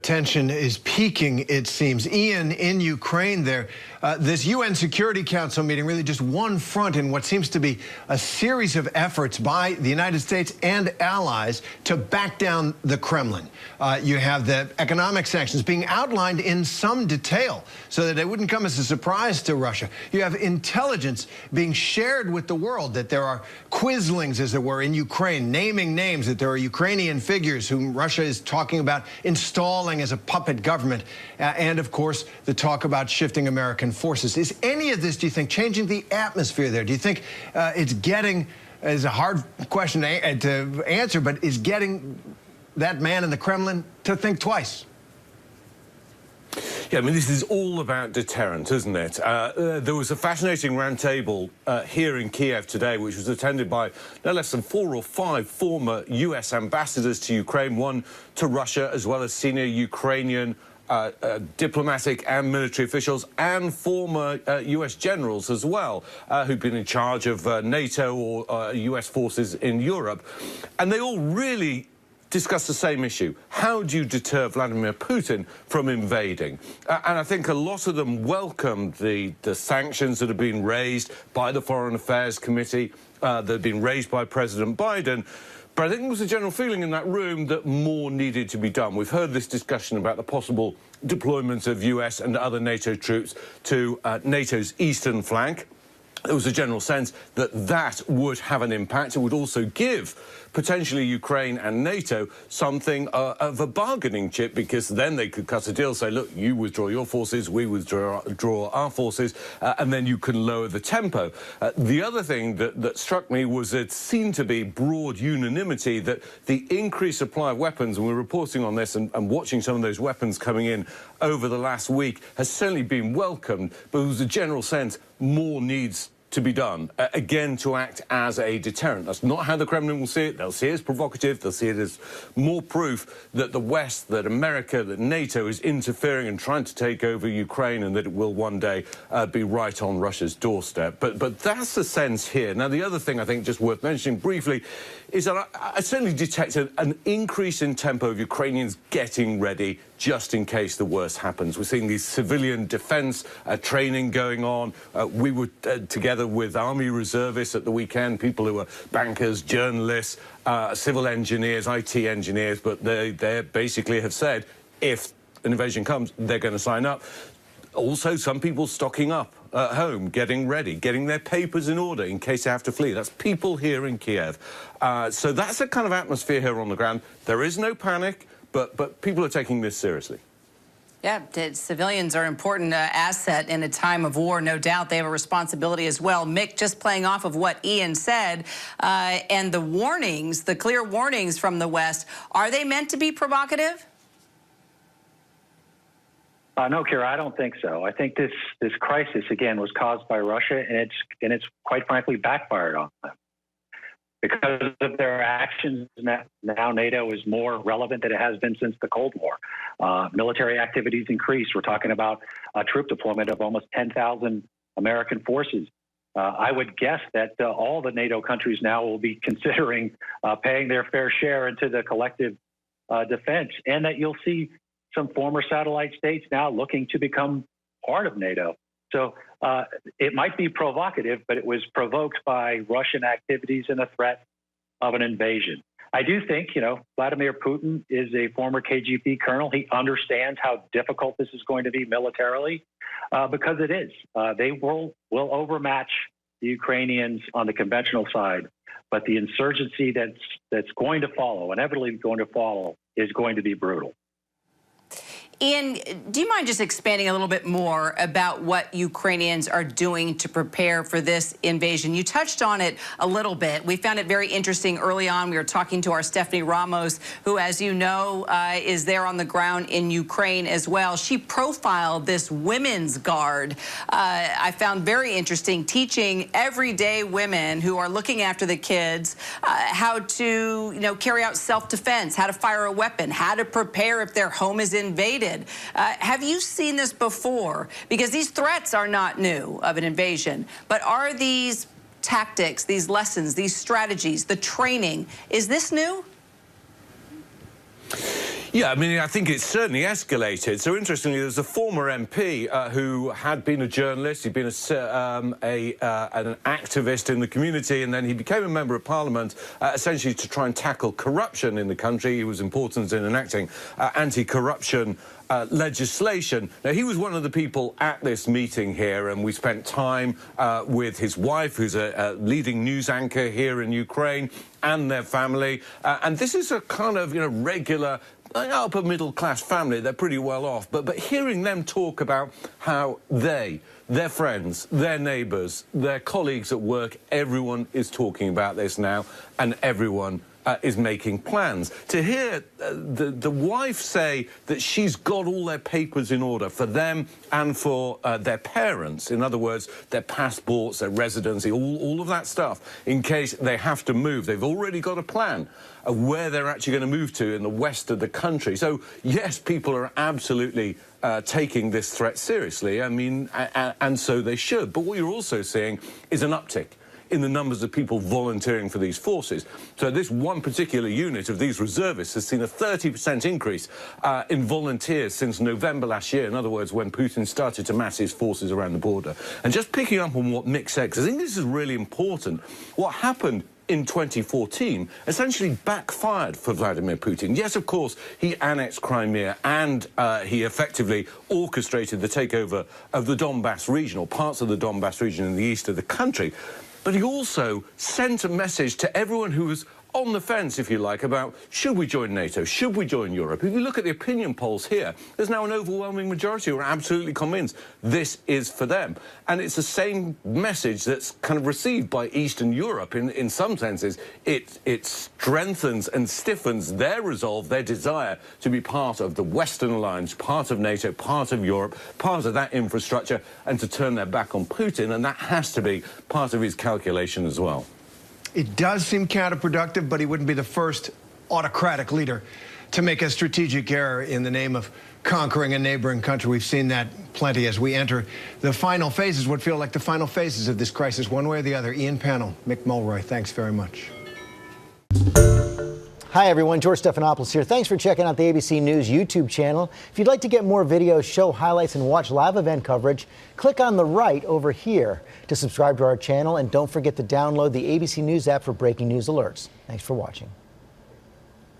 Tension is peaking, it seems. Ian, in Ukraine there, this UN Security Council meeting really just one front in what seems to be a series of efforts by the United States and allies to back down the Kremlin. You have the economic sanctions being outlined in some detail so that it wouldn't come as a surprise to Russia. You have intelligence being shared with the world that there are quislings, as it were, in Ukraine, naming names, that there are Ukrainian figures whom Russia is talking about installing as a puppet government, and of course the talk about shifting American forces. Is any of this, do you think, changing the atmosphere there? Do you think it's getting, is a hard question to answer, but is getting that man in the Kremlin to think twice? Yeah, I mean, this is all about deterrent, isn't it? There was a fascinating roundtable here in Kiev today, which was attended by no less than 4 or 5 former U.S. ambassadors to Ukraine, one to Russia, as well as senior Ukrainian diplomatic and military officials and former U.S. generals as well, who've been in charge of NATO or U.S. forces in Europe. And they all really discuss the same issue. How do you deter Vladimir Putin from invading? And I think a lot of them welcomed the sanctions that have been raised by the Foreign Affairs Committee, that have been raised by President Biden. But I think there was a general feeling in that room that more needed to be done. We've heard this discussion about the possible deployment of US and other NATO troops to NATO's eastern flank. There was a general sense that that would have an impact. It would also give potentially Ukraine and NATO something of a bargaining chip, because then they could cut a deal, say, look, you withdraw your forces, we withdraw our forces, and then you can lower the tempo. The other thing that struck me was it seemed to be broad unanimity that the increased supply of weapons, and we're reporting on this and watching some of those weapons coming in over the last week, has certainly been welcomed, but there was a general sense more needs to be done, again, to act as a deterrent. That's not how the Kremlin will see it. They'll see it as provocative. They'll see it as more proof that the West, that America, that NATO is interfering and trying to take over Ukraine, and that it will one day be right on Russia's doorstep. But that's the sense here. Now, the other thing I think just worth mentioning briefly is that I certainly detected an increase in tempo of Ukrainians getting ready just in case the worst happens. We're seeing these civilian defense training going on. We were together with Army reservists at the weekend, people who are bankers, journalists, civil engineers, IT engineers, but they basically have said if an invasion comes, they're going to sign up. Also, some people stocking up at home, getting ready, getting their papers in order in case they have to flee. That's people here in Kiev. So that's the kind of atmosphere here on the ground. There is no panic, but people are taking this seriously. Yeah, civilians are an important asset in a time of war, no doubt. They have a responsibility as well. Mick, just playing off of what Ian said, and the warnings, the clear warnings from the West, are they meant to be provocative? No, Kira, I don't think so. I think this crisis, again, was caused by Russia, and it's quite frankly backfired on them. Because of their actions, now NATO is more relevant than it has been since the Cold War. Military activities increased. We're talking about a troop deployment of almost 10,000 American forces. I would guess that all the NATO countries now will be considering paying their fair share into the collective defense, and that you'll see some former satellite states now looking to become part of NATO. So it might be provocative, but it was provoked by Russian activities and a threat of an invasion. I do think, Vladimir Putin is a former KGB colonel. He understands how difficult this is going to be militarily, because it is. They will overmatch the Ukrainians on the conventional side, but the insurgency that's going to follow, inevitably going to follow, is going to be brutal. Ian, do you mind just expanding a little bit more about what Ukrainians are doing to prepare for this invasion? You touched on it a little bit. We found it very interesting early on. We were talking to our Stephanie Ramos, who, as you know, is there on the ground in Ukraine as well. She profiled this women's guard. I found very interesting, teaching everyday women who are looking after the kids how to, carry out self-defense, how to fire a weapon, how to prepare if their home is invaded. Have you seen this before? Because these threats are not new of an invasion, but are these tactics, these lessons, these strategies, the training, is this new? Yeah, I mean, I think it's certainly escalated. So interestingly, there's a former MP who had been a journalist. He'd been an activist in the community, and then he became a member of Parliament, essentially to try and tackle corruption in the country. He was important in enacting anti-corruption legislation. Now, he was one of the people at this meeting here, and we spent time with his wife, who's a leading news anchor here in Ukraine, and their family. And this is a kind of, regular upper middle class family. They're pretty well off. But hearing them talk about how their friends, their neighbours, their colleagues at work, everyone is talking about this now, and everyone is making plans. To hear the wife say that she's got all their papers in order for them and for their parents, in other words, their passports, their residency, all of that stuff, in case they have to move. They've already got a plan of where they're actually going to move to in the west of the country. So, yes, people are absolutely taking this threat seriously. I mean, and so they should. But what you're also seeing is an uptick in the numbers of people volunteering for these forces. So this one particular unit of these reservists has seen a 30% increase in volunteers since November last year. In other words, when Putin started to mass his forces around the border. And just picking up on what Mick said, because I think this is really important. What happened in 2014 essentially backfired for Vladimir Putin. Yes, of course, he annexed Crimea and he effectively orchestrated the takeover of the Donbass region, or parts of the Donbass region in the east of the country. But he also sent a message to everyone who was on the fence, if you like, about should we join NATO, should we join Europe. If you look at the opinion polls here, there's now an overwhelming majority who are absolutely convinced this is for them. And it's the same message that's kind of received by Eastern Europe in some senses. It strengthens and stiffens their resolve, their desire to be part of the Western alliance, part of NATO, part of Europe, part of that infrastructure, and to turn their back on Putin. And that has to be part of his calculation as well. It does seem counterproductive, but he wouldn't be the first autocratic leader to make a strategic error in the name of conquering a neighboring country. We've seen that plenty as we enter the final phases, what feel like the final phases of this crisis, one way or the other. Ian Pannell, Mick Mulroy, thanks very much. Hi, everyone. George Stephanopoulos here. Thanks for checking out the ABC News YouTube channel. If you'd like to get more videos, show highlights, and watch live event coverage, click on the right over here to subscribe to our channel. And don't forget to download the ABC News app for breaking news alerts. Thanks for watching.